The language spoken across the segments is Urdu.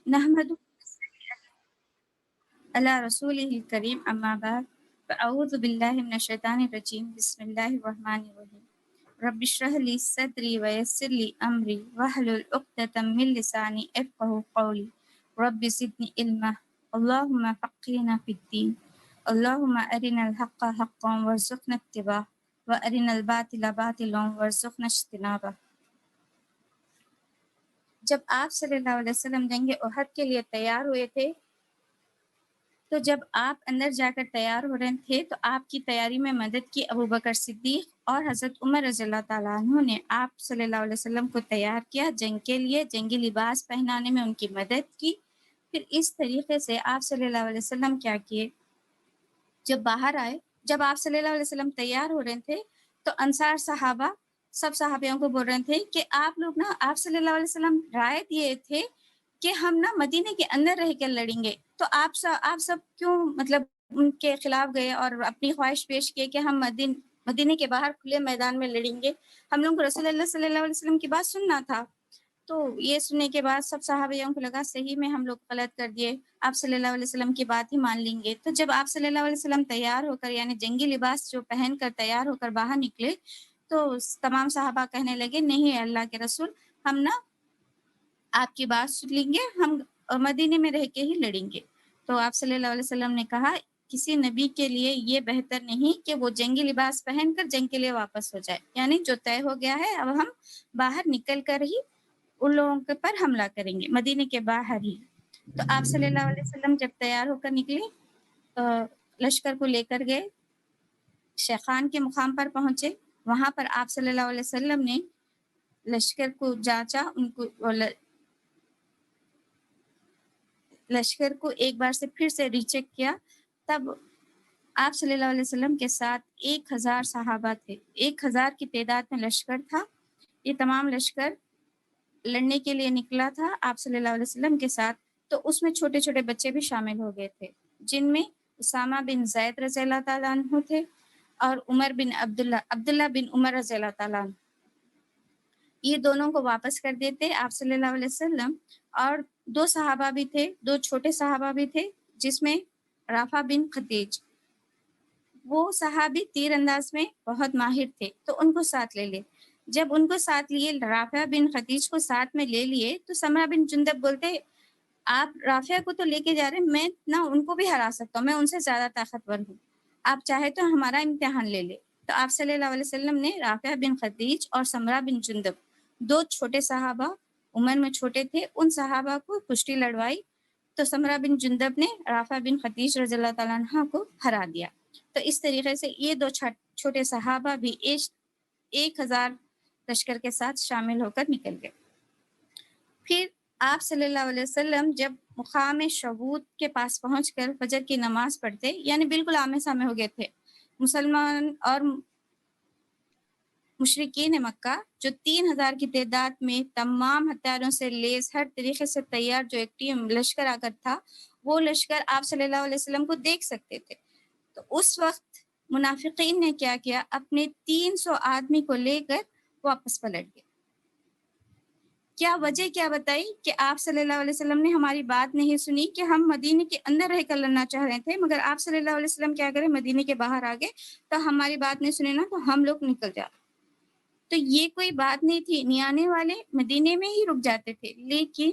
نحمد علی رسول الکریم اما بعد فاعوذ باللہ من الشیطان الرجیم بسم اللہ الرحمن الرحیم رب اشرح لی صدری ویسر لی امری واحلل عقدۃ من لسانی یفقهوا قولی رب زدنی علما اللهم فقہنا فی الدین اللهم ارنا الحق حقا وارزقنا اتباعه وارنا الباطل باطلا وارزقنا اجتنابه۔ جب آپ صلی اللہ علیہ وسلم جنگ احد کے لیے تیار ہوئے تھے تو جب آپ اندر جا کر تیار ہو رہے تھے تو آپ کی تیاری میں مدد کی ابوبکر صدیق اور حضرت عمر رضی اللہ تعالیٰ عنہ نے آپ صلی اللہ علیہ وسلم کو تیار کیا، جنگ کے لیے جنگی لباس پہنانے میں ان کی مدد کی۔ پھر اس طریقے سے آپ صلی اللہ علیہ وسلم کیا کیے، جب باہر آئے، جب آپ صلی اللہ علیہ وسلم تیار ہو رہے تھے تو انصار صحابہ سب صحابیوں کو بول رہے تھے کہ آپ لوگ نا، آپ صلی اللہ علیہ وسلم رائے دیے تھے کہ ہم نا مدینے کے اندر رہ کر لڑیں گے، تو آپ سب کیوں مطلب ان کے خلاف گئے اور اپنی خواہش پیش کیے کہ ہم مدینے کے باہر کھلے میدان میں لڑیں گے؟ ہم لوگ کو رسول اللہ صلی اللہ علیہ وسلم کی بات سننا تھا۔ تو یہ سننے کے بعد سب صحابیوں کو لگا صحیح میں ہم لوگ غلط کر دیے، آپ صلی اللہ علیہ وسلم کی بات ہی مان لیں گے۔ تو جب آپ صلی اللہ علیہ وسلم تیار ہو کر، یعنی جنگی لباس جو پہن کر تیار ہو کر باہر نکلے، تو تمام صحابہ کہنے لگے نہیں اللہ کے رسول، ہم نا آپ کی بات سن لیں گے، ہم مدینے میں رہ کے ہی لڑیں گے۔ تو آپ صلی اللہ علیہ وسلم نے کہا کسی نبی کے لیے یہ بہتر نہیں کہ وہ جنگی لباس پہن کر جنگ کے لیے واپس ہو جائے، یعنی جو طے ہو گیا ہے اب ہم باہر نکل کر ہی ان لوگوں کے پر حملہ کریں گے، مدینے کے باہر ہی۔ تو آپ صلی اللہ علیہ وسلم جب تیار ہو کر نکلے، لشکر کو لے کر گئے، شیخان کے مقام پر پہنچے، وہاں پر آپ صلی اللہ علیہ وسلم نے لشکر کو جانچا، ان کو لشکر کو ایک بار سے پھر سے ری چیک کیا۔ تب آپ صلی اللہ علیہ وسلم کے ساتھ 1000 صحابہ تھے، 1000 کی تعداد میں لشکر تھا۔ یہ تمام لشکر لڑنے کے لیے نکلا تھا آپ صلی اللہ علیہ وسلم کے ساتھ، تو اس میں چھوٹے چھوٹے بچے بھی شامل ہو گئے تھے، جن میں اسامہ بن زید رضی اللہ تعالیٰ عنہ تھے اور عمر بن عبداللہ بن عمر رضی اللہ تعالیٰ عنہ۔ یہ دونوں کو واپس کر دیتے آپ صلی اللہ علیہ وسلم، اور 2 صحابہ بھی تھے، 2 چھوٹے صحابہ بھی تھے، جس میں رافع بن خدیج، وہ صحابی تیر انداز میں بہت ماہر تھے، تو ان کو ساتھ لے لے۔ جب ان کو ساتھ لیے، رافع بن خدیج کو ساتھ میں لے لیے، تو سمرہ بن جندب بولتے آپ رافع کو تو لے کے جا رہے ہیں، میں نہ ان کو بھی ہرا سکتا ہوں، میں ان سے زیادہ طاقتور ہوں، آپ چاہے تو ہمارا امتحان لے لے۔ تو آپ صلی اللہ علیہ وسلم نے رافع بن خدیج اور سمرہ بن جندب، 2 چھوٹے صحابہ، عمر میں چھوٹے تھے، ان صحابہ کو کشتی لڑوائی، تو سمرہ بن جندب نے رافع بن خدیج رضی اللہ تعالیٰ عنہ کو ہرا دیا۔ تو اس طریقے سے یہ 2 چھوٹے صحابہ بھی 1000 لشکر کے ساتھ شامل ہو کر نکل گئے۔ پھر آپ صلی اللہ علیہ وسلم جب مقام شہود کے پاس پہنچ کر فجر کی نماز پڑھتے، یعنی بالکل آمنے سامنے ہو گئے تھے، مسلمان اور مشرکین مکہ جو 3000 کی تعداد میں تمام ہتھیاروں سے لیس ہر طریقے سے تیار جو ایک ٹیم لشکر آ کر تھا، وہ لشکر آپ صلی اللہ علیہ وسلم کو دیکھ سکتے تھے۔ تو اس وقت منافقین نے کیا کیا، اپنے 300 آدمی کو لے کر واپس پلٹ گئے۔ کیا وجہ کیا بتائی کہ آپ صلی اللہ علیہ وسلم نے ہماری بات نہیں سنی کہ ہم مدینے کے اندر رہ کر لڑنا چاہ رہے تھے، مگر آپ صلی اللہ علیہ وسلم کیا کرے، مدینے کے باہر آ گئے، تو ہماری بات نہیں سنے نا، تو ہم لوگ نکل جاتے۔ تو یہ کوئی بات نہیں تھی، نیانے والے مدینے میں ہی رک جاتے تھے، لیکن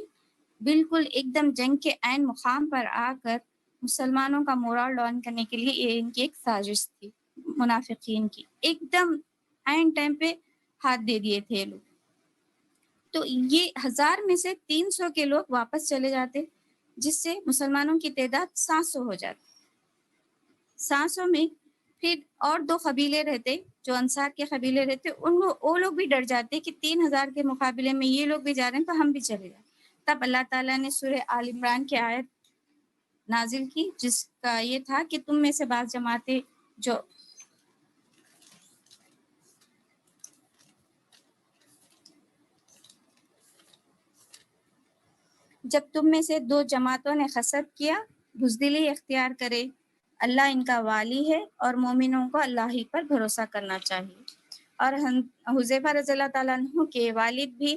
بالکل ایک دم جنگ کے عین مقام پر آ کر مسلمانوں کا مورال ڈاؤن کرنے کے لیے یہ ان کی ایک سازش تھی منافقین کی، ایک دم عین ٹائم پہ ہاتھ دے دیے تھے لوگ۔ تو یہ 1000 میں سے 300 کے لوگ واپس چلے جاتے، جس سے مسلمانوں کی تعداد 700 ہو جاتی۔ 700 میں پھر اور 2 قبیلے رہتے جو انصار کے قبیلے رہتے، وہ لوگ بھی ڈر جاتے کہ 3000 کے مقابلے میں یہ لوگ بھی جا رہے ہیں تو ہم بھی چلے جائیں۔ تب اللہ تعالیٰ نے سورہ آل عمران کی آیت نازل کی، جس کا یہ تھا کہ تم میں سے بعض جماعتیں جب تم میں سے 2 جماعتوں نے حسد کیا، بزدلی اختیار کرے، اللہ ان کا والی ہے اور مومنوں کو اللہ ہی پر بھروسہ کرنا چاہیے۔ اور حذیفہ رضی اللہ تعالیٰ عنہ کے والد بھی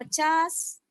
50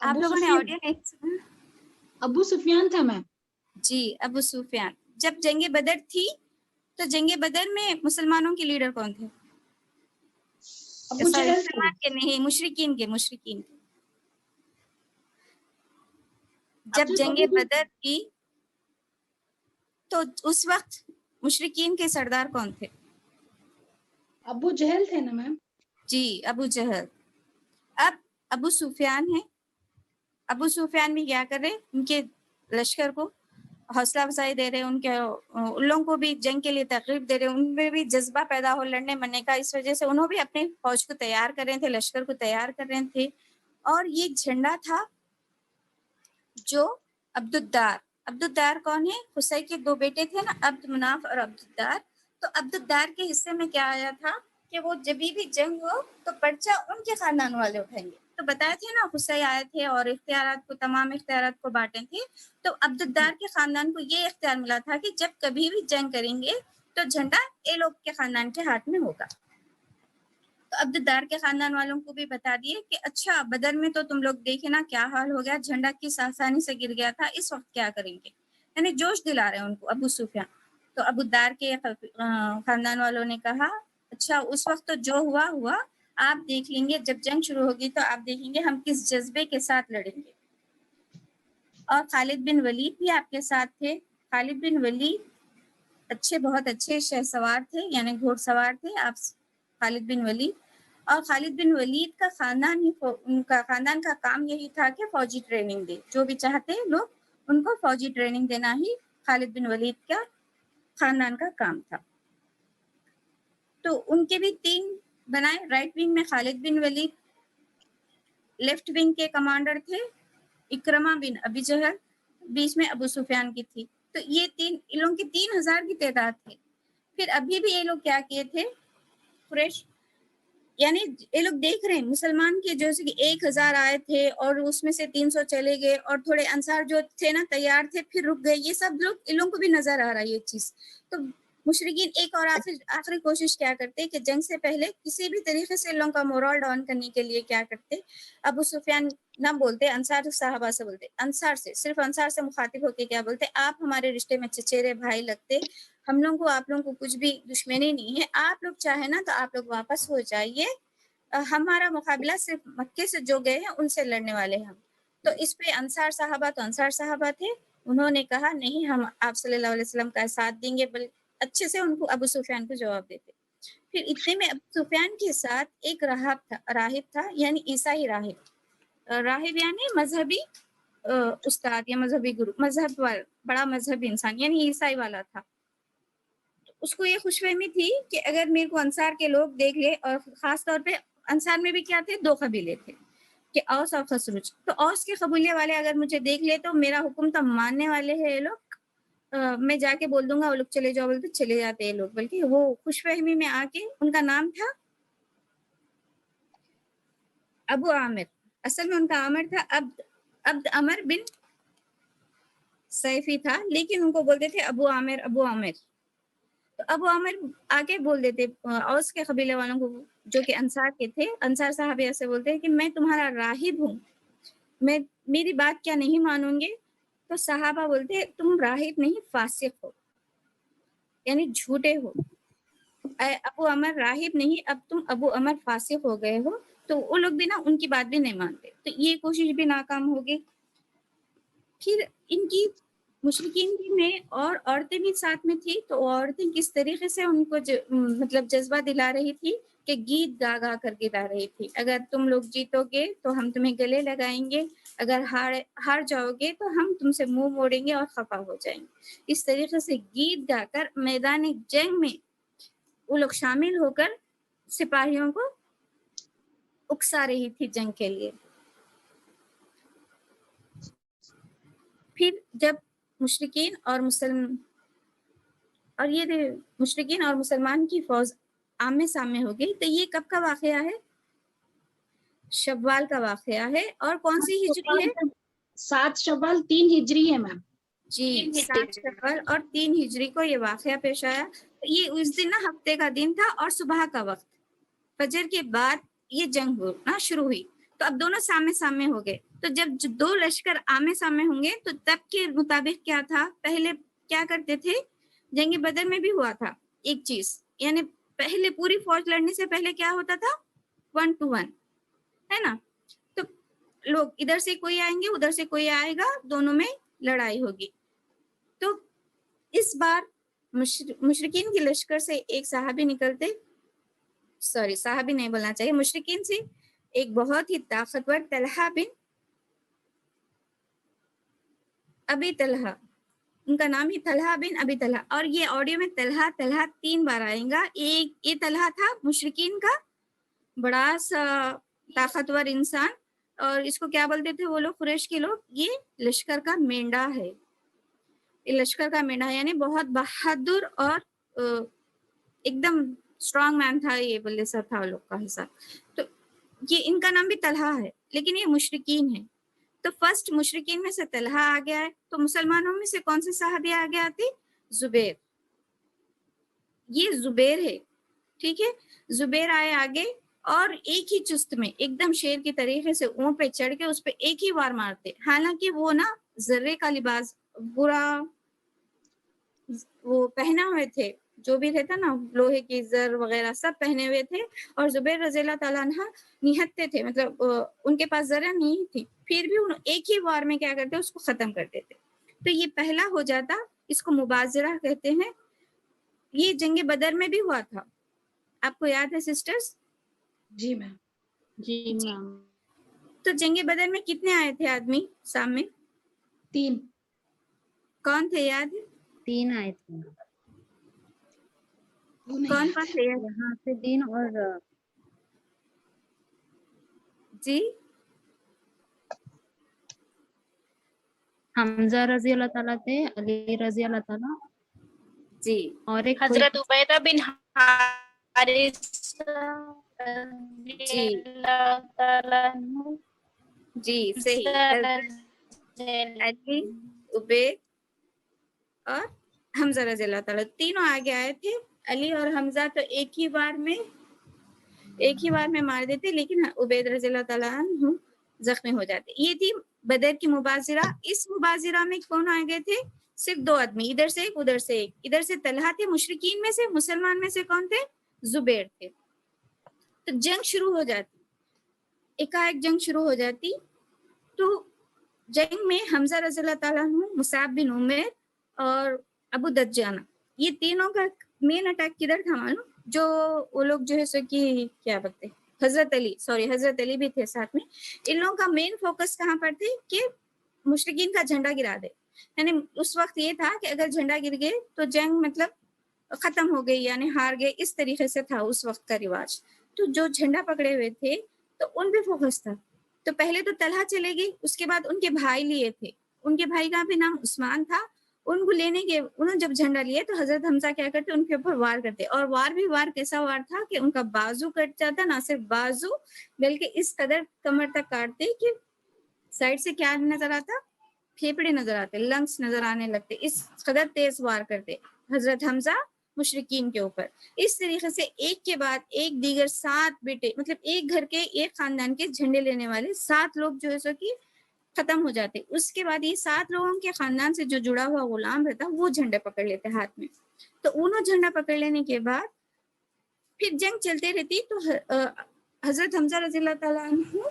آپ لوگوں نے آڈیو نہیں سنا؟ ابو سفیان تھا میم. جی ابو سفیان. جب جنگ بدر تھی تو جنگ بدر میں مسلمانوں کے لیڈر کون تھے؟ ابو جہل تھے. مسلمان کے نہیں، مشرکین کے. جب جنگ بدر تھی تو اس وقت مشرکین کے سردار کون تھے؟ ابو جہل تھے نا میم. جی ابو جہل. اب ابو سفیان ہے. ابو سفیان بھی کیا کر رہے؟ ان کے لشکر کو حوصلہ افزائی دے رہے، ان لوگوں کو بھی جنگ کے لیے ترغیب دے رہے، ان میں بھی جذبہ پیدا ہو لڑنے مرنے کا. اس وجہ سے انہوں بھی اپنے فوج کو تیار کر رہے تھے، لشکر کو تیار کر رہے تھے. اور یہ جھنڈا تھا جو عبدالدار کون ہے؟ حسین کے 2 بیٹے تھے نا، عبد مناف اور عبدالدار. تو عبدالدار کے حصے میں کیا آیا تھا کہ وہ جب بھی جنگ ہو تو پرچہ ان کے خاندان والے اٹھائیں گے. تو بتایا تھے نا حسین آئے تھے اور اختیارات کو، تمام اختیارات کو بانٹے تھے. تو عبدالدار کے خاندان کو یہ اختیار ملا تھا کہ جب کبھی بھی جنگ کریں گے تو جھنڈا اے لوگ کے خاندان کے ہاتھ میں ہوگا. تو عبدالدار کے خاندان والوں کو بھی بتا دیے کہ اچھا بدر میں تو تم لوگ دیکھے نا کیا حال ہو گیا، جھنڈا کس آسانی سے گر گیا تھا، اس وقت کیا کریں گے. یعنی جوش دلا رہے ہیں ان کو ابو سفیان. تو عبدالدار کے خاندان والوں نے کہا اچھا اس وقت تو جو ہوا آپ دیکھ لیں گے، جب جنگ شروع ہوگی تو آپ دیکھیں گے ہم کس جذبے کے ساتھ لڑیں گے. اور خالد بن ولید بھی آپ کے ساتھ تھے. خالد بن ولید بہت اچھے شہ سوار تھے، یعنی گھوڑ سوار تھے آپ خالد بن ولید. اور خالد بن ولید کا خاندان کا کام یہی تھا کہ فوجی ٹریننگ دے. جو بھی چاہتے لوگ ان کو فوجی ٹریننگ دینا ہی خالد بن ولید کا خاندان کا کام تھا. تو ان کے بھی 3 بنائے. رائٹ ونگ میں خالد بن ولید، لیفٹ ونگ کے کمانڈر تھے اکرمہ بن ابی جہل، بیچ میں ابو سفیان کی تھی. تو یہ 3 ان لوگوں کی 3000 کی تعداد تھی. پھر ابھی بھی یہ لوگ کیا کیے تھے قریش، یعنی یہ لوگ دیکھ رہے ہیں مسلمان کے جیسے کہ 1000 آئے تھے اور اس میں سے 300 چلے گئے، اور تھوڑے انصار جو تھے نا تیار تھے پھر رک گئے. یہ سب لوگ ان لوگوں کو بھی نظر آ رہا ہے یہ چیز. تو مشرکین ایک اور آخری کوشش کیا کرتے کہ جنگ سے پہلے کسی بھی طریقے سے ان لوگوں کا مورال ڈاؤن کرنے کے لیے کیا کرتے، ابو سفیان نہ بولتے، انصار صحابہ سے بولتے، صرف انصار سے مخاطب ہو کے کیا بولتے، آپ ہمارے رشتے میں چچیرے بھائی لگتے، ہم لوگوں کو آپ لوگوں کو کچھ بھی دشمنی نہیں ہے، آپ لوگ چاہیں نا تو آپ لوگ واپس ہو جائیے، ہمارا مقابلہ صرف مکے سے جو گئے ہیں ان سے لڑنے والے ہیں. تو اس پہ انصار صحابہ تھے، انہوں نے کہا نہیں ہم آپ صلی اللہ علیہ وسلم کا ساتھ دیں گے. اچھے سے ان کو ابو سفیان کو جواب دیتے. پھر اتنے میں ابو سفیان کے ساتھ ایک راہب تھا یعنی عیسائی راہب یعنی مذہبی استاد یا مذہبی گرو، مذہب والا بڑا مذہبی انسان، یعنی عیسائی والا تھا. اس کو یہ خوش فہمی تھی کہ اگر میرے کو انصار کے لوگ دیکھ لے، اور خاص طور پہ انصار میں بھی کیا تھے 2 قبیلے تھے کہ اوس اور خزرج. تو اوس کے قبیلے والے اگر مجھے دیکھ لے تو میرا حکم تو ماننے والے ہیں یہ لوگ، میں جا کے بول دوں گا وہ لوگ چلے جاؤ بولتے چلے جاتے ہیں لوگ. بلکہ وہ خوش فہمی میں آ کے، ان کا نام تھا ابو عامر، اصل میں ان کا عامر تھا عبد عمر بن سیفی تھا، لیکن ان کو بولتے تھے ابو عامر. تو ابو عامر آگے بول دیتے اوس کے قبیلے والوں کو جو کہ انصار کے تھے، انصار صاحب ایسے بولتے ہیں کہ میں تمہارا راہب ہوں، میں میری بات کیا نہیں مانوں گے؟ تو صحابہ بولتے تم راہب نہیں فاسق ہو، یعنی جھوٹے ہو. ابو عمر راہب نہیں، اب تم ابو عمر فاسق ہو گئے ہو. تو وہ لوگ بھی نا ان کی بات بھی نہیں مانتے. تو یہ کوشش بھی ناکام ہوگی. پھر ان کی مشرکین میں اور عورتیں بھی ساتھ میں تھی. تو عورتیں کس طریقے سے ان کو مطلب جذبہ دلا رہی تھی کہ گیت گا گا کر گلا رہی تھی، اگر تم لوگ جیتو گے تو ہم تمہیں گلے لگائیں گے، اگر ہار جاؤ گے تو ہم تم سے منہ موڑیں گے اور خفا ہو جائیں گے. اس طریقے سے گیت گا کر میدان جنگ میں وہ لوگ شامل ہو کر سپاہیوں کو اکسا رہی تھی جنگ کے لیے. پھر جب مشرکین اور مسلمان کی فوج آمنے سامنے ہو گئی، تو یہ کب کا واقعہ ہے؟ شوال کا واقعہ ہے. اور کون سی ہجری ہے؟ 7 شوال 3 ہجری ہے میم. جی 7 شوال اور 3 ہجری کو یہ واقعہ پیش آیا. یہ اس دن نا ہفتے کا دن تھا اور صبح کا وقت، فجر کے بعد یہ جنگ ہونا شروع ہوئی. تو اب دونوں سامنے ہو گئے. تو جب دو لشکر آمنے سامنے ہوں گے تو تب کے مطابق کیا تھا، پہلے کیا کرتے تھے، جنگ بدر میں بھی ہوا تھا ایک چیز، یعنی پہلے پوری فوج لڑنے سے پہلے کیا ہوتا تھا، 1 to 1 ہے نا، تو لوگ ادھر سے کوئی آئیں گے ادھر سے کوئی آئے گا، دونوں میں لڑائی ہوگی. تو اس بار مشرکین کے لشکر سے ایک صحابی نکلتے، صحابی نہیں بولنا چاہیے، مشرکین سے ایک بہت ہی طاقتور طلحہ بن ابی طلحہ، ان کا نام ہی طلحہ بن ابی طلحہ، اور یہ آڈیو میں طلحہ 3 بار آئے گا. ایک یہ طلحہ تھا مشرکین کا بڑا سا طاقتور انسان، اور اس کو کیا بولتے تھے وہ لوگ، قریش کے لوگ، یہ لشکر کا مینڈا ہے، یہ لشکر کا مینڈا ہے، یعنی بہت بہادر اور ایک دم اسٹرانگ مین تھا، یہ بلے سا تھا لوگ کا حساب. تو یہ ان کا نام بھی طلحہ ہے، لیکن یہ مشرکین ہے. تو فرسٹ مشرکین میں سے طلحہ آ گیا ہے. تو مسلمانوں میں سے کون سے صحابی آگے آتے، زبیر، یہ زبیر ہے، ٹھیک ہے. زبیر آئے آگے اور ایک ہی چست میں ایک دم شیر کی طریقے سے اونٹ پہ چڑھ کے اس پہ ایک ہی وار مارتے، حالانکہ وہ نا ذرے کا لباس برا وہ پہنا ہوئے تھے، جو بھی رہتا نا لوہے کی زر وغیرہ سب پہنے ہوئے تھے، اور زبیر رضی اللہ تعالیٰ عنہ نہتے تھے، مطلب ان کے پاس زرہ نہیں تھی، پھر بھی ایک ہی وار میں کیا کرتے اس کو ختم کر دیتے. تو یہ پہلا ہو جاتا، اس کو مبازرہ کہتے ہیں. یہ جنگ بدر میں بھی ہوا تھا، آپ کو یاد ہے سسٹرز؟ جی میم. جی میم. تو جنگ بدر میں کتنے آئے تھے آدمی سامنے؟ 3. کون تھے یاد ہے؟ 3 آئے تھے. وہ نہیں کون یاد کون ہے. تھے یاد؟ یہاں سے 3 اور جی حمزہ رضی اللہ تعالیٰ تھے، علی رضی اللہ تعالیٰ، جی اور ایک حضرت عبیدہ بن حارث جی رضی اللہ تعالیٰ عنہ، جی صحیح، حضرت علی، عبید اور حمزہ رضی اللہ تعالیٰ، تینوں آگے آئے تھے. علی اور حمزہ تو ایک ہی بار میں مار دیتے، لیکن عبید رضی اللہ تعالیٰ عنہ زخمی ہو جاتے. یہ تھی بدر کی مبازرہ. اس مبازرہ میں کون آئے گئے تھے؟ صرف 2 آدمی، ادھر سے ایک ادھر سے ایک. ادھر سے طلحہ تھے مشرکین میں سے، مسلمان میں سے کون تھے؟ زبیر تھے. تو جنگ شروع ہو جاتی، ایک جنگ شروع ہو جاتی. تو جنگ میں حمزہ رضی اللہ تعالیٰ عنہ، مصعب بن عمیر اور ابو دجانہ، یہ تینوں کا مین اٹیک کدھر تھا معلوم؟ جو وہ لوگ جو ہے سو کی کیا بولتے، حضرت علی بھی تھے ساتھ میں. ان لوگوں کا مین فوکس کہاں پر تھے کہ مشرکین کا جھنڈا گرا دے. یعنی اس وقت یہ تھا کہ اگر جھنڈا گر گئے تو جنگ مطلب ختم ہو گئی، یعنی ہار گئے، اس طریقے سے تھا اس وقت کا رواج. تو جو جھنڈا پکڑے ہوئے تھے تو ان پہ فوکس تھا. تو پہلے تو طلحہ چلے گئی، اس کے بعد ان کے بھائی لیے تھے، ان کے بھائی کا بھی نام عثمان تھا. ان کو لینے کے انہوں جب جھنڈا لیے تو حضرت حمزہ کیا کرتے، ان کے اوپر وار کرتے. اور وار کیسا وار تھا کہ ان کا بازو کٹ جاتا، نہ صرف بازو بلکہ اس قدر کمر تک کاٹتے کہ سائڈ سے کیا نظر آتا، پھیپڑے نظر آتے، لنگس نظر آنے لگتے، اس قدر تیز وار کرتے حضرت حمزہ مشرکین کے اوپر. اس طریقے سے ایک کے بعد ایک دیگر 7 بیٹے، مطلب ایک گھر کے ایک خاندان کے جھنڈے لینے والے 7 لوگ جو ہے سو کہ ختم ہو جاتے. اس کے بعد یہ 7 لوگوں کے خاندان سے جو جڑا ہوا غلام رہتا وہ جھنڈے پکڑ لیتے ہاتھ میں. تو انہوں جھنڈا پکڑ لینے کے بعد پھر جنگ چلتے رہتی. تو حضرت حمزہ رضی اللہ تعالیٰ عنہ،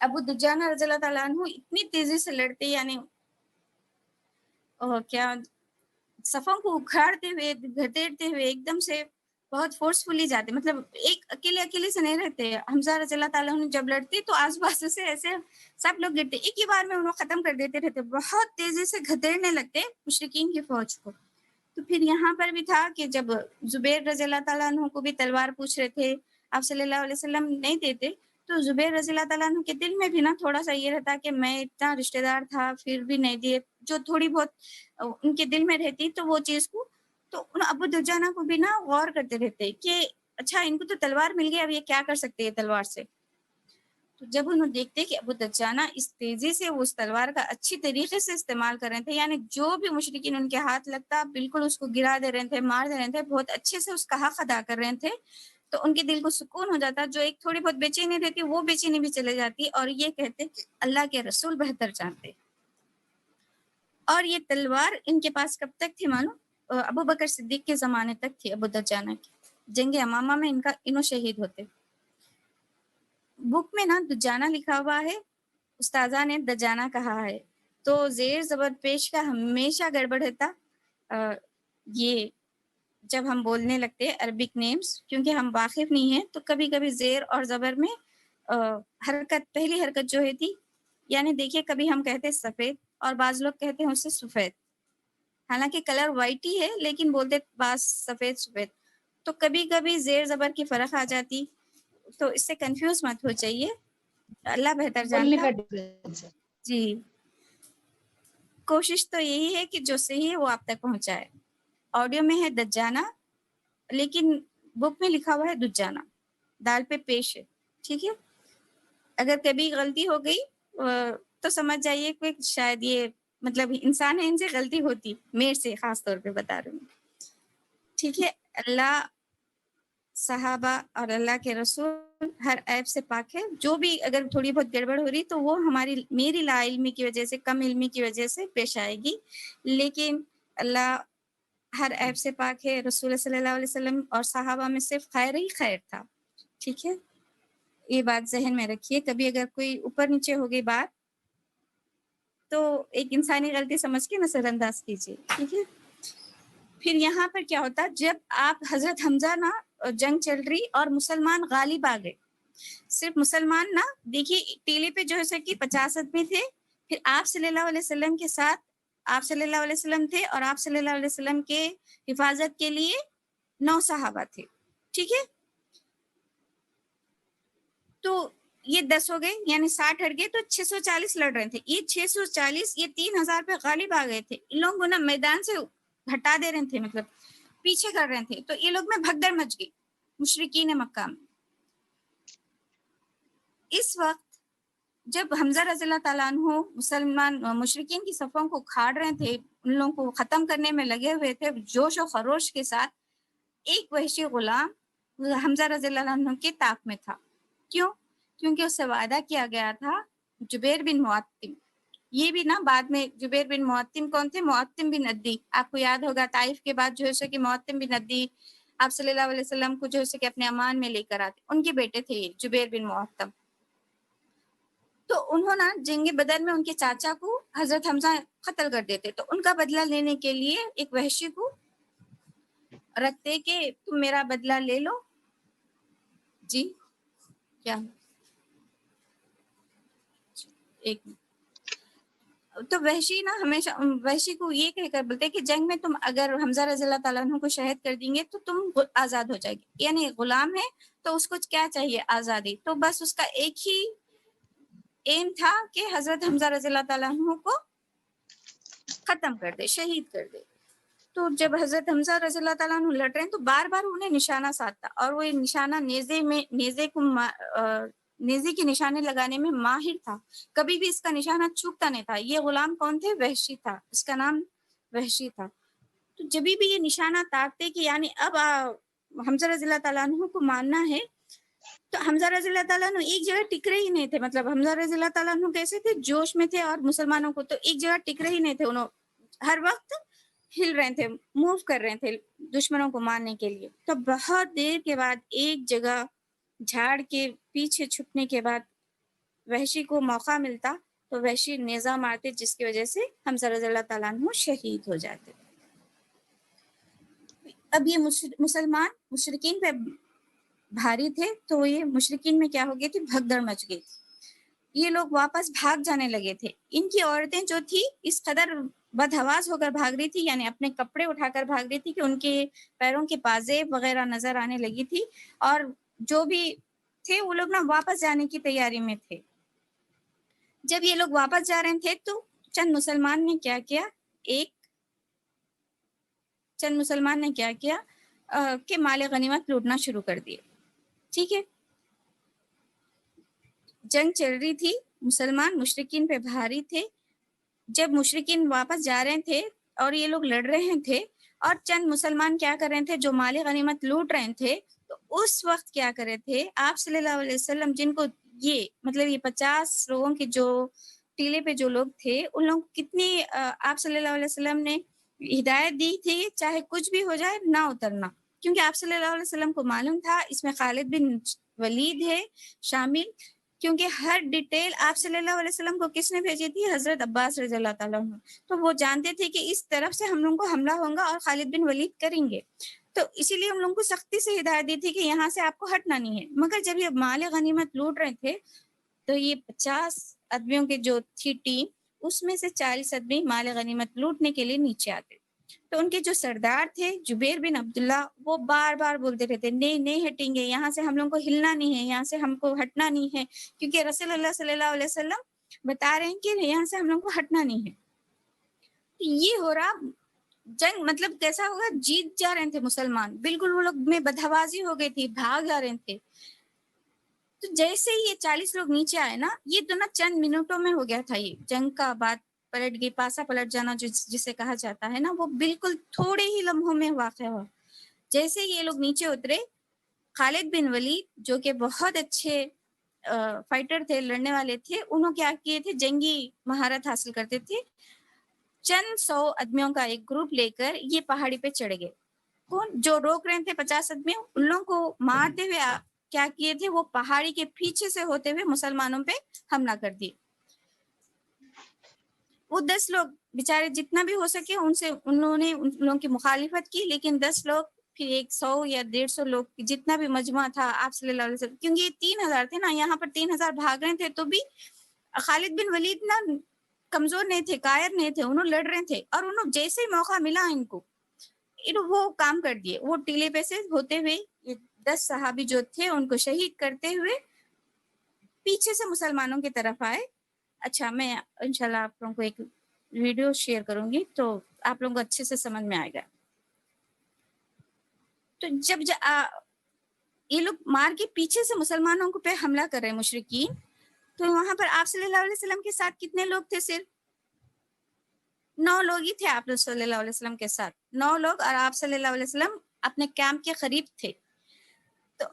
ابو دجانہ رضی اللہ تعالیٰ عنہ اتنی تیزی سے لڑتے، یعنی کیا صفوں کو اکھاڑتے ہوئے، گھتیڑتے ہوئے ایک دم سے بہت فورسفلی جاتے. مطلب ایک اکیلے سے نہیں رہتے. حمزہ رضی اللہ تعالیٰ عنہ جب لڑتے تو آس پاس سے ایسے سب لوگ گرتے، ایک ہی بار میں انہوں ختم کر دیتے رہتے، بہت تیزی سے گھتیڑنے لگتے مشرکین کی فوج کو. تو پھر یہاں پر بھی تھا کہ جب زبیر رضی اللہ تعالیٰ عنہ کو بھی تلوار پوچھ رہے تھے، آپ صلی اللہ علیہ وسلم نہیں دیتے. تو زبیر رضی اللہ تعالیٰ عنہ کے دل میں بھی نا تھوڑا سا یہ رہتا کہ میں اتنا رشتہ دار تھا پھر بھی نہیں دیے، جو تھوڑی بہت ان کے دل میں رہتی. تو وہ چیز کو تو ابو دجانہ کو بھی نا غور کرتے رہتے کہ اچھا ان کو تو تلوار مل گئی، اب یہ کیا کر سکتے ہیں تلوار سے. تو جب انہوں دیکھتے کہ ابو دجانہ اس تیزی سے اس تلوار کا اچھی طریقے سے استعمال کر رہے تھے، یعنی جو بھی مشرکین ان کے ہاتھ لگتا بالکل اس کو گرا دے رہے تھے، مار دے رہے تھے، بہت اچھے سے اس کا حق ادا کر رہے تھے. تو ان کے دل کو سکون ہو جاتا. جو ایک تھوڑی بہت بے چینی رہتی وہ بے چینی بھی چلے جاتی اور یہ کہتے کہ اللہ کے رسول بہتر جانتے. اور یہ تلوار ان کے پاس کب تک تھی معلوم؟ ابو بکر صدیق کے زمانے تک تھی. ابو دجانہ کی جنگ امامہ میں انہوں شہید ہوتے. بک میں نا دجانہ لکھا ہوا ہے، استاذہ نے دجانہ کہا ہے، تو زیر زبر پیش کا ہمیشہ گڑبڑ ہوتا. یہ جب ہم بولنے لگتے عربک نیمز، کیونکہ ہم واقف نہیں ہیں تو کبھی کبھی زیر اور زبر میں حرکت، پہلی حرکت جو ہے تھی، یعنی دیکھیے کبھی ہم کہتے سفید اور بعض لوگ کہتے ہیں اسے سفید، حالانکہ کلر وائٹ ہی ہے لیکن بولتے بعض سفید سفید. تو کبھی کبھی زیر زبر کی فرق آ جاتی، تو اس سے کنفیوز مت ہو جائیے، اللہ بہتر بولنے جانتا. کا ڈفرینس ہے. جی کوشش تو یہی ہے کہ جو صحیح ہے وہ آپ تک پہنچائے. آڈیو میں ہے دجانہ لیکن بک میں لکھا ہوا ہے دجانہ، دال پہ پیش ہے. ٹھیک ہے، اگر کبھی غلطی ہو گئی تو سمجھ جائیے کہ شاید یہ مطلب انسان ہے، ان سے غلطی ہوتی، میرے سے خاص طور پہ بتا رہی ہوں. ٹھیک ہے، اللہ صحابہ اور اللہ کے رسول ہر عیب سے پاک ہے. جو بھی اگر تھوڑی بہت گڑبڑ ہو رہی تو وہ میری لا علمی کی وجہ سے، کم علمی کی وجہ سے پیش آئے گی، لیکن اللہ ہر عیب سے پاک ہے. رسول صلی اللہ علیہ وسلم اور صحابہ میں صرف خیر ہی خیر تھا. ٹھیک ہے، یہ بات ذہن میں رکھیے. کبھی اگر کوئی اوپر نیچے ہو گئی بات تو ایک انسانی غلطی سمجھ کے نظر انداز کیجیے. ٹھیک ہے، پھر یہاں پر کیا ہوتا، جب آپ حضرت حمزہ نا جنگ چل رہی اور مسلمان غالب آ گئے، صرف مسلمان نا، دیکھیے ٹیلے پہ جو ہے کہ 50 آدمی تھے، پھر آپ صلی اللہ علیہ وسلم کے ساتھ آپ صلی اللہ علیہ وسلم تھے اور آپ صلی اللہ علیہ وسلم کے حفاظت کے لیے 9 صحابہ تھے. ٹھیک ہے، تو یہ 10 ہو گئے، یعنی 60 ہٹ گئے، تو 640 لڑ رہے تھے. یہ 640 یہ 3000 پہ غالب آ گئے تھے. ان لوگوں کو نا میدان سے ہٹا دے رہے تھے، مطلب پیچھے کر رہے تھے. تو یہ لوگ میں بھگدڑ مچ گئی مشرکین مکہ میں. اس وقت جب حمزہ رضی اللہ تعالیٰ عنہ مسلمان مشرکین کی صفوں کو کھاڑ رہے تھے، ان لوگوں کو ختم کرنے میں لگے ہوئے تھے جوش و خروش کے ساتھ، ایک وحشی غلام حمزہ رضی اللہ عنہ کے طاق میں تھا. کیوں؟ کیونکہ اس سے وعدہ کیا گیا تھا. جبیر بن معتم، یہ بھی نا بعد میں جبیر بن معتم کون تھے؟ معتم بن عدی. آپ کو یاد ہوگا طائف کے بعد جو ہے سو کہ معتم بن عدی آپ صلی اللہ علیہ وسلم کو جو ہے سو کہ اپنے امان میں لے کر آتے، ان کے بیٹے تھے یہ جبیر بن معتم. تو انہوں نے جنگ بدر میں ان کے چاچا کو حضرت حمزہ قتل کر دیتے. تو ان کا بدلہ لینے کے لیے ایک وحشی کو رکھتے کہ تم میرا بدلہ لے لو. جی کیا ایک تو وحشی نا ہمیشہ وحشی کو یہ کہہ کر بولتے کہ جنگ میں تم اگر حمزہ رضی اللہ تعالیٰ عنہ کو شہید کر دیں گے تو تم آزاد ہو جائے گی. یعنی غلام ہے تو اس کو کیا چاہیے؟ آزادی. تو بس اس کا ایک ہی ایم تھا کہ حضرت حمزہ رضی اللہ تعالیٰ عنہ کو ختم کر دے، شہید کر دے. تو جب حضرت حمزہ رضی اللہ تعالیٰ عنہ لڑ رہے ہیں تو بار بار انہیں نشانہ ساتھ تھا، اور وہ نشانہ نیزے کے نشانے لگانے میں ماہر تھا. کبھی بھی اس کا نشانہ چوکتا نہیں تھا. یہ غلام کون تھے؟ وحشی تھا، اس کا نام وحشی تھا. تو جب بھی یہ نشانہ تاکتے کہ یعنی اب حمزہ رضی اللہ تعالیٰ عنہ کو ماننا ہے، تو حمزہ رضی اللہ تعالیٰ عنہ ایک جگہ ٹکرے ہی نہیں تھے. مطلب حمزہ رضی اللہ تعالیٰ عنہ کیسے تھے؟ جوش میں تھے، اور مسلمانوں کو تو ایک جگہ ٹکرے ہی نہیں تھے. انہوں ہر وقت ہل رہے تھے، موو کر رہے تھے دشمنوں کو مارنے کے لیے. تو بہت دیر کے بعد ایک جگہ جھاڑ کے پیچھے چھپنے کے بعد وحشی کو موقع ملتا تو وحشی نیزہ مارتے، جس کی وجہ سے حمزہ رضی اللہ تعالیٰ عنہ شہید ہو جاتے. اب یہ مسلمان مشرکین پہ بھاری تھے، تو یہ مشرکین میں کیا ہو گئی تھی؟ بھگدڑ مچ گئی تھی. یہ لوگ واپس بھاگ جانے لگے تھے. ان کی عورتیں جو تھی اس قدر بدحواس ہو کر بھاگ رہی تھی، یعنی اپنے کپڑے اٹھا کر بھاگ رہی تھی کہ ان کے پیروں کے پازیب وغیرہ نظر آنے لگی تھی. اور جو بھی تھے وہ لوگ نا واپس جانے کی تیاری میں تھے. جب یہ لوگ واپس جا رہے تھے تو چند مسلمان نے کیا کیا کہ مال غنیمت لوٹنا شروع کر دیے. ٹھیک ہے، جنگ چل رہی تھی، مسلمان مشرکین پہ بھاری تھے. جب مشرکین واپس جا رہے تھے اور یہ لوگ لڑ رہے تھے، اور چند مسلمان کیا کر رہے تھے؟ جو مال غنیمت لوٹ رہے تھے، تو اس وقت کیا کرے تھے آپ صلی اللہ علیہ وسلم، جن کو یہ مطلب یہ 50 لوگوں کے جو ٹیلے پہ جو لوگ تھے، ان لوگوں کو کتنی آپ صلی اللہ علیہ وسلم نے ہدایت دی تھی چاہے کچھ بھی ہو جائے نہ اترنا، کیونکہ آپ صلی اللہ علیہ وسلم کو معلوم تھا اس میں خالد بن ولید ہے شامل، کیونکہ ہر ڈیٹیل آپ صلی اللہ علیہ وسلم کو کس نے بھیجی تھی؟ حضرت عباس رضی اللہ تعالیٰ عنہ. تو وہ جانتے تھے کہ اس طرف سے ہم لوگوں کو حملہ ہوگا اور خالد بن ولید کریں گے، تو اسی لیے ہم لوگوں کو سختی سے ہدایت دی تھی کہ یہاں سے آپ کو ہٹنا نہیں ہے. مگر جب یہ مال غنیمت لوٹ رہے تھے تو یہ 50 آدمیوں کے جو تھی ٹیم، اس میں سے 40 آدمی مال غنیمت لوٹنے کے لیے نیچے آتے. تو ان کے جو سردار تھے جبیر بن عبداللہ، وہ بار بار بولتے رہتے نہیں ہٹیں گے، یہاں سے ہم لوگوں کو ہلنا نہیں ہے، یہاں سے ہم کو ہٹنا نہیں ہے، کیونکہ رسول اللہ صلی اللہ علیہ وسلم بتا رہے ہیں کہ یہاں سے ہم لوگوں کو ہٹنا نہیں ہے. یہ ہو رہا جنگ، مطلب کیسا ہوگا، جیت جا رہے تھے مسلمان، بالکل وہ لوگ میں بدہوازی ہو گئی تھی، بھاگ جا رہے تھے. تو جیسے ہی یہ 40 لوگ نیچے آئے نا، یہ تو نا چند منٹوں میں ہو گیا تھا، یہ جنگ کا بات پلٹ گئی، پاسا پلٹ جانا جسے کہا جاتا ہے نا، وہ بالکل تھوڑے ہی لمحوں میں واقع ہوا. جیسے ہی یہ لوگ نیچے اترے، خالد بن ولید جو کہ بہت اچھے فائٹر تھے، لڑنے والے تھے، انہوں کیا کیے تھے، جنگی مہارت حاصل کرتے تھے. چند 100 آدمیوں کا ایک گروپ لے کر یہ پہاڑی پہ چڑھ گئے. کون جو روک رہے تھے 50 آدمیوں، ان لوگوں کو مارتے ہوئے کیا کیے تھے، وہ پہاڑی کے پیچھے سے ہوتے ہوئے مسلمانوں پہ حملہ کر دیے. وہ 10 لوگ بیچارے جتنا بھی ہو سکے انہوں نے ان لوگوں کی مخالفت کی، لیکن 10 لوگ پھر 100 یا 150 لوگ جتنا بھی مجموعہ تھا آپ صلی اللہ علیہ وسلم، کیونکہ یہ 3000 تھے نا، یہاں پر 3000 بھاگ رہے تھے، تو بھی خالد بن ولید نا کمزور نہیں تھے، کائر نہیں تھے، انہوں لڑ رہے تھے، اور انہوں جیسے ہی موقع ملا ان کو وہ کام کر دیے. وہ ٹیلے پہ سے ہوتے ہوئے یہ 10 صحابی جو تھے ان کو شہید کرتے ہوئے پیچھے سے مسلمانوں کی طرف آئے. اچھا، میں انشاءاللہ آپ لوگوں کو ایک ویڈیو شیئر کروں گی تو آپ لوگوں کو اچھے سے سمجھ میں آئے گا. تو جب یہ لوگ مار کے پیچھے سے مسلمانوں کو پہ حملہ کر رہے ہیں مشرکین، تو وہاں پر آپ صلی اللہ علیہ وسلم کے ساتھ کتنے لوگ تھے؟ صرف 9 لوگ ہی تھے آپ صلی اللہ علیہ وسلم کے ساتھ، 9 لوگ، اور آپ صلی اللہ علیہ وسلم اپنے کیمپ کے قریب تھے. تو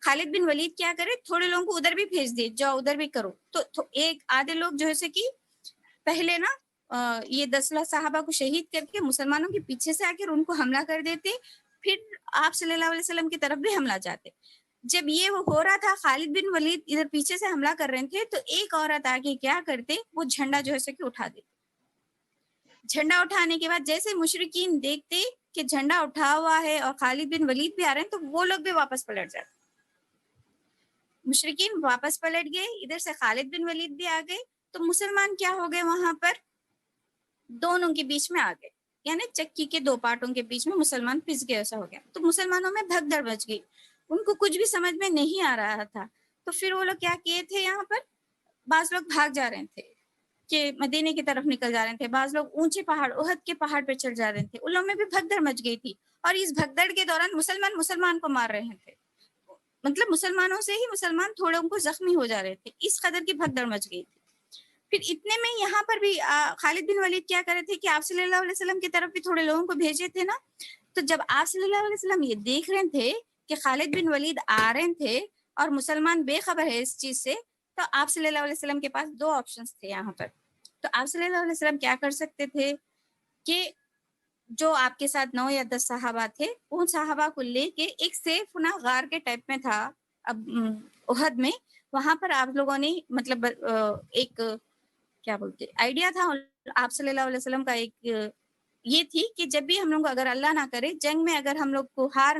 خالد بن ولید کیا کرے، تھوڑے لوگوں کو ادھر بھی بھیج دیے، جاؤ ادھر بھی کرو. تو ایک آدھے لوگ جو ہے کہ پہلے نا یہ 10 صحابہ کو شہید کر کے مسلمانوں کے پیچھے سے آ کر ان کو حملہ کر دیتے، پھر آپ صلی اللہ علیہ وسلم کی طرف بھی حملہ جاتے. جب یہ ہو رہا تھا، خالد بن ولید ادھر پیچھے سے حملہ کر رہے تھے، تو ایک عورت آگے کیا کرتے، وہ جھنڈا جو ہے کہ اٹھا دیتے. جھنڈا اٹھانے کے بعد جیسے مشرکین دیکھتے کہ جھنڈا اٹھا ہوا ہے اور خالد بن ولید بھی آ رہے ہیں، تو وہ لوگ بھی واپس پلٹ جاتے. مشرکین واپس پلٹ گئے، ادھر سے خالد بن ولید بھی آ گئے. تو مسلمان کیا ہو گئے، وہاں پر دونوں کے بیچ میں آ گئے، یعنی چکی کے 2 پارٹوں کے بیچ میں مسلمان پس گئے، ایسا ہو گیا. تو مسلمانوں میں بھگدڑ مچ گئی، ان کو کچھ بھی سمجھ میں نہیں آ رہا تھا. تو پھر وہ لوگ کیا کیے تھے، یہاں پر بعض لوگ بھاگ جا رہے تھے کہ مدینے کی طرف نکل جا رہے تھے، بعض لوگ اونچے پہاڑ احد کے پہاڑ پہ چڑھ جا رہے تھے. ان لوگوں میں بھی بھگدڑ مچ گئی تھی، اور اس بھگدڑ کے دوران مسلمان کو مار رہے تھے، مطلب مسلمانوں سے ہی مسلمان تھوڑے ان کو زخمی ہو جا رہے تھے، اس قدر کی بھگدڑ مچ گئی تھی. پھر اتنے میں یہاں پر بھی خالد بن ولید کیا کرے تھے کہ آپ صلی اللہ علیہ وسلم کی طرف بھی تھوڑے لوگوں کو بھیجے تھے نا. تو جب آپ صلی اللہ علیہ وسلم یہ دیکھ رہے تھے کہ خالد بن ولید آ رہے تھے اور مسلمان بے خبر ہے اس چیز سے، تو آپ صلی اللہ علیہ وسلم کے پاس 2 آپشنز تھے یہاں پر. تو آپ صلی اللہ علیہ وسلم کیا کر سکتے تھے کہ جو آپ کے ساتھ 9 یا 10 صحابہ تھے، ان صحابہ کو لے کے ایک سیف نا غار کے ٹائپ میں تھا اب احد میں، وہاں پر آپ لوگوں نے مطلب ایک کیا بولتے آئیڈیا تھا آپ صلی اللہ علیہ وسلم کا، ایک یہ تھی کہ جب بھی ہم لوگ اگر اللہ نہ کرے جنگ میں اگر ہم لوگ کو ہار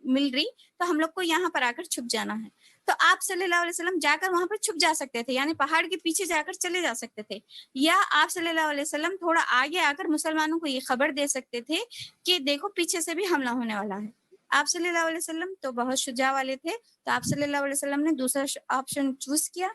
مل رہی تو ہم لوگ کو یہاں پر آ کر چھپ جانا ہے. تو آپ صلی اللہ علیہ وسلم جا کر وہاں پر چھپ جا سکتے تھے، یعنی پہاڑ کے پیچھے جا کر چلے جا سکتے تھے، یا آپ صلی اللہ علیہ وسلم تھوڑا آگے آ کر مسلمانوں کو یہ خبر دے سکتے تھے کہ دیکھو پیچھے سے بھی حملہ ہونے والا ہے. آپ صلی اللہ علیہ وسلم تو بہت شجاع والے تھے، تو آپ صلی اللہ علیہ وسلم نے دوسرا آپشن چوز کیا.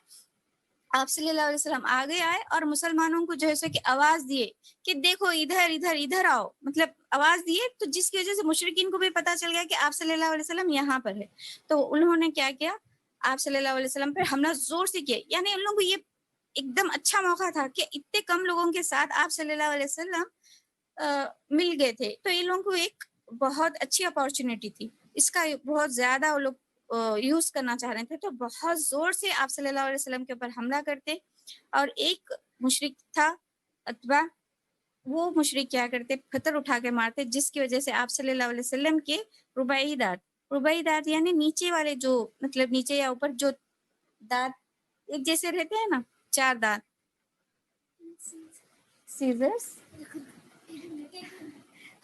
آپ صلی اللہ علیہ وسلم آگے آئے اور مسلمانوں کو جو ہے کہ آواز دیے کہ دیکھو ادھر ادھر ادھر آؤ، مطلب آواز دیے، تو جس کی وجہ سے مشرکین کو بھی پتہ چل گیا کہ آپ صلی اللہ علیہ وسلم یہاں پر ہے. تو انہوں نے کیا کیا، آپ صلی اللہ علیہ وسلم پر حملہ زور سے کیا. یعنی ان لوگوں کو یہ ایک دم اچھا موقع تھا کہ اتنے کم لوگوں کے ساتھ آپ صلی اللہ علیہ وسلم مل گئے تھے، تو ان لوگوں کو ایک بہت اچھی اپارچونیٹی تھی. اس کا بہت زیادہ وہ لوگ یوز کرنا چاہ رہے تھے، تو بہت زور سے آپ صلی اللہ علیہ وسلم کے اوپر حملہ کرتے. اور ایک مشرک تھا اتبا، وہ مشرک کیا کرتے، پتھر اٹھا کے مارتے، جس کی وجہ سے آپ صلی اللہ علیہ وسلم کے رباعی دانت یعنی نیچے والے جو مطلب نیچے یا اوپر جو دانت ایک جیسے رہتے ہیں نا، 4 دانت، سیزرس،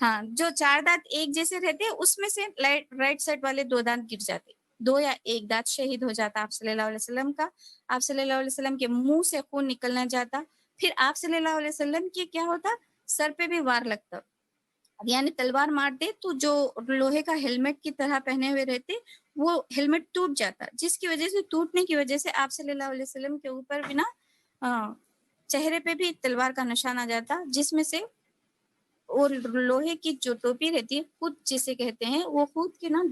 ہاں جو 4 دانت ایک جیسے رہتے اس میں سے رائٹ سائڈ والے 2 دانت گر جاتے، 2 یا 1 دانت شہید ہو جاتا آپ صلی اللہ علیہ وسلم کا. آپ صلی اللہ علیہ وسلم کے منہ سے خون نکلنا جاتا. پھر آپ صلی اللہ علیہ وسلم کے کیا ہوتا، سر پہ بھی وار لگتا، یعنی تلوار مارتے تو جو لوہے کا ہیلمٹ کی طرح پہنے ہوئے رہتے وہ ہیلمٹ ٹوٹ جاتا، جس کی وجہ سے ٹوٹنے کی وجہ سے آپ صلی اللہ علیہ وسلم کے اوپر بھی نا چہرے پہ بھی تلوار کا نشان آ جاتا، جس میں سے اور لوہے کی جو ٹوپی رہتی ہے خود جسے کہتے ہیں، وہ خود کی نا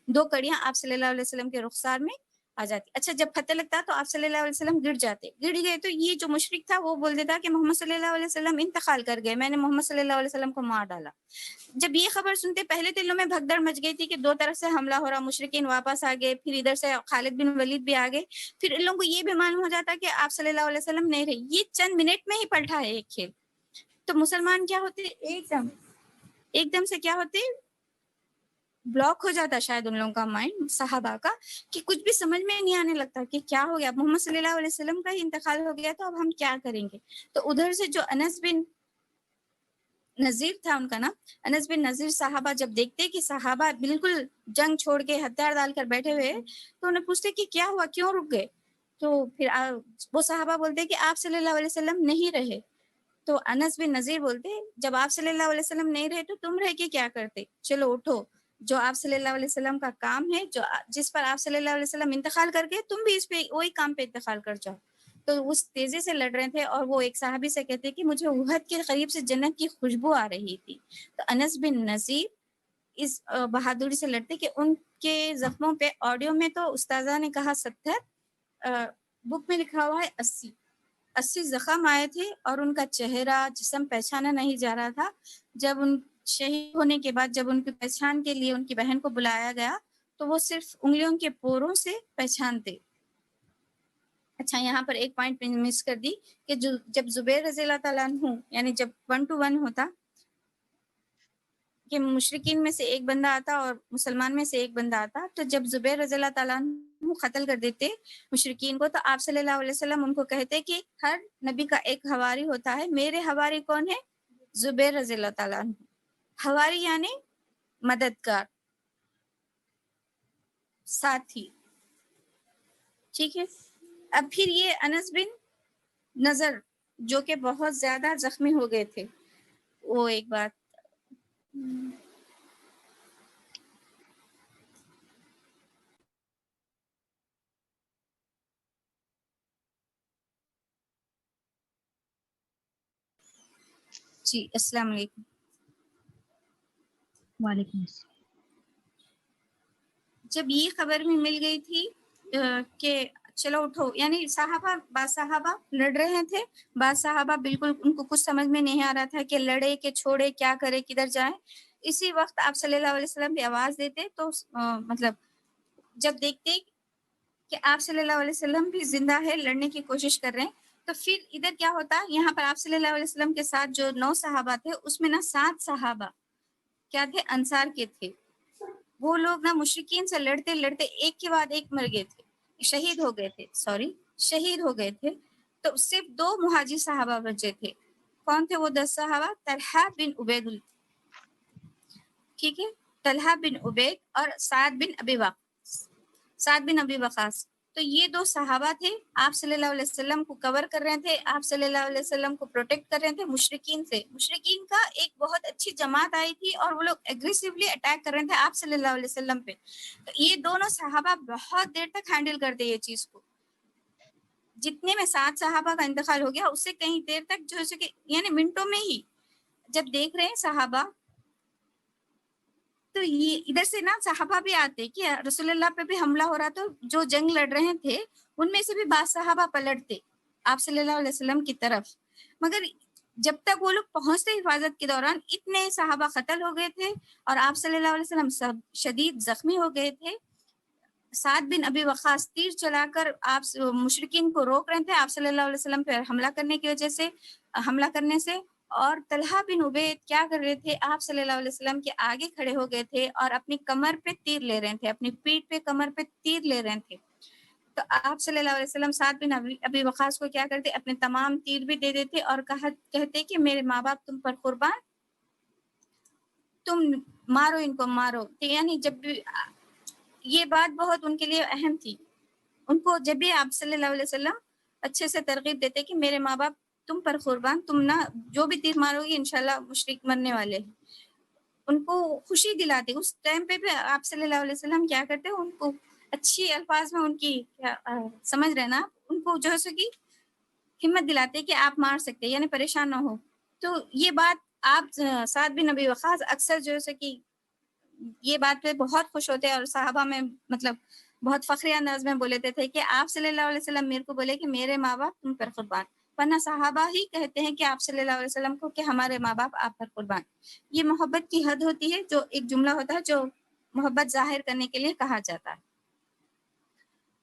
2 کڑیاں آپ صلی اللہ علیہ وسلم کے رخسار میں آ جاتی. اچھا جب فتح لگتا تو آپ صلی اللہ علیہ وسلم گر گئے تو یہ جو مشرک تھا وہ بول دیتا کہ محمد صلی اللہ علیہ وسلم انتقال کر گئے، میں نے محمد صلی اللہ علیہ وسلم کو مار ڈالا. جب یہ خبر سنتے پہلے دلوں میں بھگدڑ مچ گئی تھی کہ 2 طرف سے حملہ ہو رہا، مشرکین واپس آ گئے، پھر ادھر سے خالد بن ولید بھی آ گئے، پھر ان لوگوں کو یہ بھی معلوم ہو جاتا کہ آپ صلی اللہ علیہ وسلم نہیں رہے. یہ چند منٹ میں ہی پلٹا ہے ایک کھیل. تو مسلمان کیا ہوتے ایک دم سے کیا ہوتے، بلاک ہو جاتا شاید ان لوگوں کا مائنڈ صحابہ کا، کہ کچھ بھی سمجھ میں نہیں آنے لگتا کہ کیا ہو گیا، محمد صلی اللہ علیہ وسلم کا ہی انتقال ہو گیا تو اب ہم کیا کریں گے. تو ادھر سے جو انس بن نذیر تھا ان کا نام، انس بن نذیر صحابہ جب دیکھتے کہ صحابہ بالکل جنگ چھوڑ کے ہتھیار ڈال کر بیٹھے ہوئے تو انہیں پوچھتے کہ کیا ہوا، کیوں رک گئے. تو پھر وہ صحابہ بولتے کہ آپ صلی اللہ علیہ وسلم نہیں رہے. تو انس بن نذیر بولتے جب آپ صلی اللہ علیہ وسلم نہیں رہے تو تم رہ کے کیا کرتے، چلو اٹھو، جو آپ صلی اللہ علیہ وسلم کا کام ہے، جو جس پر آپ صلی اللہ علیہ وسلم انتقال کر کے تم بھی اس پہ وہی کام پہ انتقال کر جاؤ. تو اس تیزی سے لڑ رہے تھے اور وہ ایک صحابی سے کہتے کہ مجھے احد کے قریب سے جنت کی خوشبو آ رہی تھی. تو انس بن نذیر اس بہادری سے لڑتے کہ ان کے زخموں پہ آڈیو میں تو استاذہ نے کہا 70، بک میں لکھا ہوا ہے 80 زخم آئے تھے اور ان کا چہرہ جسم پہچانا نہیں جا رہا تھا. جب ان شہید ہونے کے بعد جب ان کی پہچان کے لیے ان کی بہن کو بلایا گیا تو وہ صرف انگلیوں کے پوروں سے پہچانتے. اچھا یہاں پر ایک پوائنٹ مس کر دی کہ جب زبیر رضی اللہ تعالیٰ عنہ یعنی جب 1 to 1 ہوتا کہ مشرکین میں سے ایک بندہ آتا اور مسلمان میں سے ایک بندہ آتا، تو جب زبیر رضی اللہ تعالیٰ عنہ قتل کر دیتے مشرکین کو تو آپ صلی اللہ علیہ وسلم ان کو کہتے کہ ہر نبی کا ایک حواری ہوتا ہے، میرے حواری کون ہے، زبیر رضی اللہ تعالیٰ عنہ. حواری یعنی مددگار، ساتھی، ٹھیک ہے. اب پھر یہ انس بن نذر جو کہ بہت زیادہ زخمی ہو گئے تھے، وہ ایک بات جی السلام علیکم. وعلیکم السلام. جب یہ خبر بھی مل گئی تھی کہ چلو اٹھو، یعنی صحابہ بعض صحابہ لڑ رہے تھے، بعض صحابہ بالکل ان کو کچھ سمجھ میں نہیں آ رہا تھا کہ لڑے کہ چھوڑے، کیا کرے، کدھر جائیں. اسی وقت آپ صلی اللہ علیہ وسلم بھی آواز دیتے تو مطلب جب دیکھتے کہ آپ صلی اللہ علیہ وسلم بھی زندہ ہے، لڑنے کی کوشش کر رہے ہیں، تو پھر ادھر کیا ہوتا، یہاں پر آپ صلی اللہ علیہ وسلم کے ساتھ جو 9 صحابہ تھے اس میں 7 صحابہ کیا تھے، انصار کے تھے. وہ لوگ مشرکین سے لڑتے لڑتے ایک کے بعد ایک مر گئے تھے، شہید ہو گئے تھے. تو صرف 2 مہاجر صحابہ بچے تھے. کون تھے وہ 10 صحابہ؟ طلحہ بن عبید، ٹھیک ہے، طلحہ بن عبید اور سعد بن ابی وقاص. تو یہ 2 صحابہ تھے، آپ صلی اللہ علیہ وسلم کو کور کر رہے تھے، آپ صلی اللہ علیہ وسلم کو پروٹیکٹ کر رہے تھے مشرکین سے. مشرکین کا ایک بہت اچھی جماعت آئی تھی اور وہ لوگ ایگریسولی اٹیک کر رہے تھے آپ صلی اللہ علیہ وسلم پہ. تو یہ دونوں صحابہ بہت دیر تک ہینڈل کرتے یہ چیز کو. جتنے میں 7 صحابہ کا انتقال ہو گیا، اس سے کہیں دیر تک جو ہے کہ یعنی منٹوں میں ہی جب دیکھ رہے ہیں صحابہ، تو یہ ادھر سے صحابہ بھی آتے کہ رسول اللہ پہ بھی حملہ ہو رہا، تو جو جنگ لڑ رہے تھے ان میں سے بھی بعض صحابہ پلٹتے آپ صلی اللہ علیہ وسلم کی طرف. مگر جب تک وہ لوگ پہنچتے حفاظت کے دوران اتنے صحابہ قتل ہو گئے تھے اور آپ صلی اللہ علیہ وسلم سب شدید زخمی ہو گئے تھے. سعد بن ابی وقاص تیر چلا کر آپ مشرکین کو روک رہے تھے آپ صلی اللہ علیہ وسلم پر حملہ کرنے کی وجہ سے، حملہ کرنے سے. اور طلحہ بن عبید کیا کر رہے تھے، آپ صلی اللہ علیہ وسلم کے آگے کھڑے ہو گئے تھے اور اپنی کمر پہ تیر لے رہے تھے، اپنی پیٹھ پہ کمر پہ تیر لے رہے تھے. تو آپ صلی اللہ علیہ وسلم سعد بن ابی وقاص کو کیا کرتے، اپنے تمام تیر بھی دے دیتے اور کہتے کہ میرے ماں باپ تم پر قربان، تم مارو ان کو مارو. یعنی جب بھی یہ بات بہت ان کے لیے اہم تھی، ان کو جب بھی آپ صلی اللہ علیہ وسلم اچھے سے ترغیب دیتے کہ میرے ماں باپ تم پر قربان، تم نہ جو بھی تیر مارو گی انشاءاللہ مشرک مرنے والے ہیں، ان کو خوشی دلاتے. اس ٹائم پہ بھی آپ صلی اللہ علیہ وسلم کیا کرتے، ان کو اچھی الفاظ میں ان کی سمجھ رہے نا، ان کو جو ہے سو کی ہمت دلاتے کہ آپ مار سکتے، یعنی پریشان نہ ہو. تو یہ بات آپ سعد بن ابی وقاص اکثر جو ہے سو کی یہ بات پہ بہت خوش ہوتے اور صحابہ میں مطلب بہت فخری انداز میں بولتے تھے کہ آپ صلی اللہ علیہ وسلم میرے کو بولے کہ میرے ماں باپ تم پر قربان، ورنہ صحابہ ہی کہتے ہیں کہ آپ صلی اللہ علیہ وسلم کو کہ ہمارے ماں باپ آپ پر قربان. یہ محبت کی حد ہوتی ہے، جو ایک جملہ ہوتا ہے جو محبت ظاہر کرنے کے لیے کہا جاتا ہے.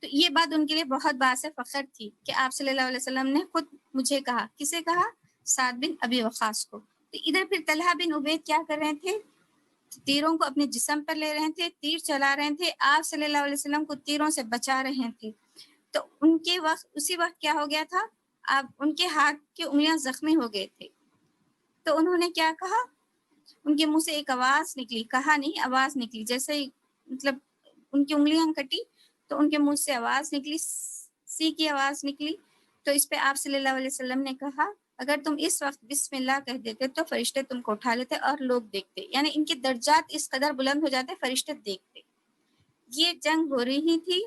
تو یہ بات ان کے لیے بہت باعث فخر تھی کہ آپ صلی اللہ علیہ وسلم نے خود مجھے کہا. کسے کہا؟ سعد بن ابی وقاص کو. تو ادھر پھر طلحہ بن عبید کیا کر رہے تھے، تیروں کو اپنے جسم پر لے رہے تھے، تیر چلا رہے تھے، آپ صلی اللہ علیہ وسلم کو تیروں سے بچا رہے تھے. تو ان کے وقت اسی وقت کیا ہو گیا تھا، آپ ان کے ہاتھ کی انگلیاں زخمی ہو گئے تھے. تو انہوں نے کیا کہا، ان کے منہ سے ایک آواز نکلی، کہا نہیں آواز نکلی، جیسے ہی مطلب ان کی انگلیاں کٹی تو ان کے منہ سے آواز نکلی، سی کی آواز نکلی. تو اس پہ آپ صلی اللہ علیہ وسلم نے کہا اگر تم اس وقت بسم اللہ کہہ دیتے تو فرشتے تم کو اٹھا لیتے اور لوگ دیکھتے، یعنی ان کے درجات اس قدر بلند ہو جاتے فرشتے دیکھتے. یہ جنگ ہو رہی تھی.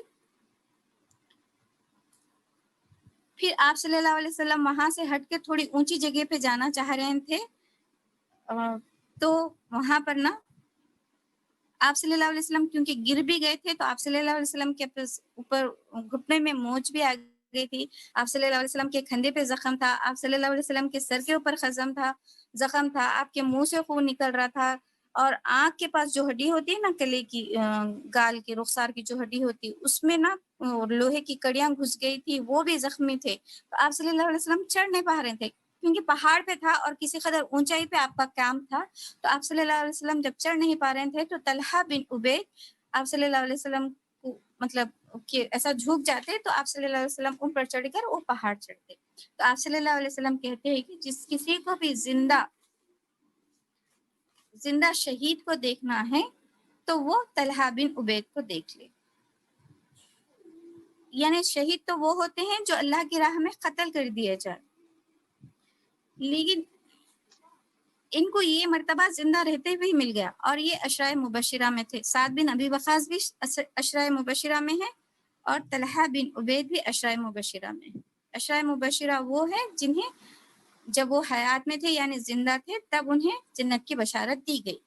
پھر آپ صلی اللہ علیہ وسلم وہاں سے ہٹ کے تھوڑی اونچی جگہ پہ جانا چاہ رہے تھے. تو وہاں پر نا آپ صلی اللہ علیہ وسلم کیونکہ گر بھی گئے تھے تو آپ صلی اللہ علیہ وسلم کے اوپر گھٹنے میں موچ بھی آ گئی تھی. آپ صلی اللہ علیہ وسلم کے کندھے پہ زخم تھا، آپ صلی اللہ علیہ وسلم کے سر کے اوپر زخم تھا، آپ کے منہ سے خون نکل رہا تھا، اور آنکھ کے پاس جو ہڈی ہوتی ہے نا کلے کی، گال کی رخسار کی جو ہڈی ہوتی اس میں نا لوہے کی کڑیاں گھس گئی تھی، وہ بھی زخمی تھے. تو آپ صلی اللہ علیہ وسلم چڑھ نہیں پا رہے تھے کیونکہ پہاڑ پہ تھا اور کسی قدر اونچائی پہ آپ کا کام تھا. تو آپ صلی اللہ علیہ وسلم جب چڑھ نہیں پا رہے تھے تو طلحہ بن عبید آپ صلی اللہ علیہ وسلم کو مطلب کہ ایسا جھک جاتے تو آپ صلی اللہ علیہ وسلم ان پر چڑھ کر وہ پہاڑ چڑھتے. تو آپ صلی اللہ علیہ وسلم کہتے ہیں کہ جس کسی کو بھی زندہ شہید کو دیکھنا ہے تو وہ طلحہ بن عبید کو دیکھ لے. یعنی شہید تو وہ ہوتے ہیں جو اللہ کی راہ میں قتل کر دیے جائے، لیکن ان کو یہ مرتبہ زندہ رہتے ہوئے مل گیا اور یہ عشرۂ مبشرہ میں تھے. سعد بن ابی وقاص بھی عشرۂ مبشرہ میں ہے اور طلحہ بن عبید بھی عشرۂ مبشرہ میں ہے. عشرۂ مبشرہ وہ ہے جنہیں جب وہ حیات میں تھے یعنی زندہ تھے تب انہیں جنت کی بشارت دی گئی.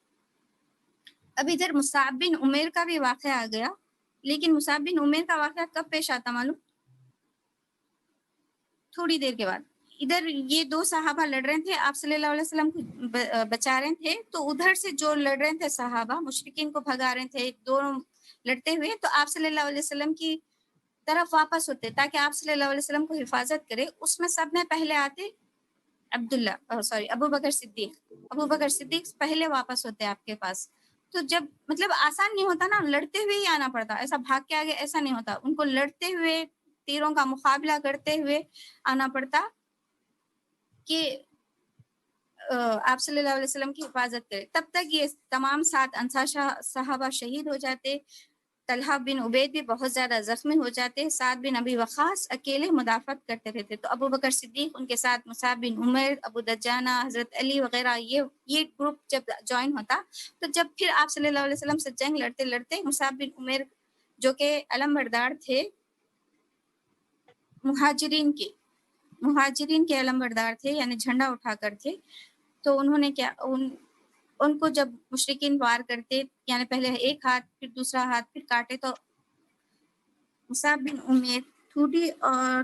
اب ادھر مصعب بن عمیر کا بھی واقعہ آ گیا، لیکن مصعب بن عمیر کا واقعہ کب پیش آتا معلوم؟ تھوڑی دیر کے بعد. ادھر یہ دو صحابہ لڑ رہے تھے، آپ صلی اللہ علیہ وسلم کو بچا رہے تھے، تو ادھر سے جو لڑ رہے تھے صحابہ مشرکین کو بھگا رہے تھے، دونوں لڑتے ہوئے، تو آپ صلی اللہ علیہ وسلم کی طرف واپس ہوتے تاکہ آپ صلی اللہ علیہ وسلم کو حفاظت کرے. اس میں سب نے پہلے آتے ابو بکر صدیق پہلے واپس ہوتے آپ کے پاس. تو جب مطلب آسان نہیں ہوتا نا، لڑتے ہوئے ہی آنا پڑتا، ایسا بھاگ کے آگے ایسا نہیں ہوتا، ان کو لڑتے ہوئے تیروں کا مقابلہ کرتے ہوئے آنا پڑتا کہ آپ صلی اللہ علیہ وسلم کی حفاظت کرے. تب تک یہ تمام 7 انصار صحابہ شہید ہو جاتے، طلحہ بن عبید بھی بہت زیادہ زخمی ہو جاتے، سعد بن ابی وقاص اکیلے مدافعت کرتے رہتے. تو ابو بکر صدیق ان کے ساتھ مصعب بن عمیر، ابو دجانہ، حضرت علی وغیرہ یہ گروپ جب جوائن ہوتا، تو جب پھر آپ صلی اللہ علیہ وسلم سے جنگ لڑتے لڑتے مصعب بن عمیر جو کہ علم بردار تھے مہاجرین کے علم بردار تھے، یعنی جھنڈا اٹھا کر تھے، تو انہوں نے کیا ان کو جب مشرکین وار کرتے یعنی پہلے ایک ہاتھ پھر دوسرا ہاتھ پھر کاٹے، تو مصعب بن عمیر ٹھوٹی اور